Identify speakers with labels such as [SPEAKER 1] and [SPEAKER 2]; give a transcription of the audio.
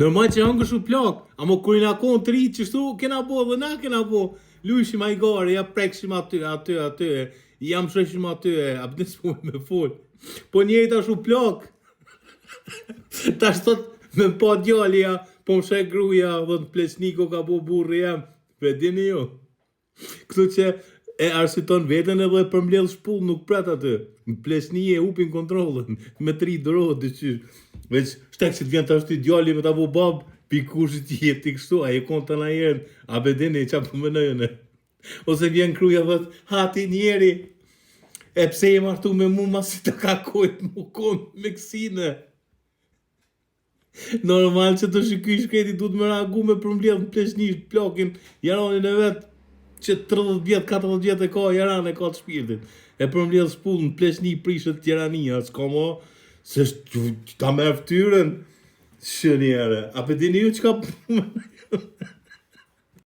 [SPEAKER 1] Normal që hangë shu plak, ama kur i na konë të rritë qështu, kena po dhe na kena po. Lujshim a i gare, ja prekshim aty, jam shreshim aty, a për nësë me fol. Po njëjta shu plak. Ta shtot me pa djallia, po më shek gruja, dhe të plesniko ka po burri jam. Pe dini jo. Këtu që e arsiton vetën edhe për mbledh shpull nuk pret aty. Në plesni e upin kontrolën, me 3 dorë dyqysh. Veç shtek që të vjen të ashtu i djalli me ta bu bab, pikushit jeti kështu, a i konë të na jerën, a bedini qa për mënojën. Ose vjen kruja dhe hati njeri, e pse e martu me mu ma si të kakojt mu konë me kësine. Normal që të shikuj shkreti du të më reagu me përmbledh në pleshnisht plakin, jaranin e vetë, që 30 vjetë, 40 vjetë e ka, jaran e ka të shpirtit. E përmbledh shpull në pleshni prishët tjerania, s'ka mo, se ta me ftyrën, shënjere. A për dini ju që ka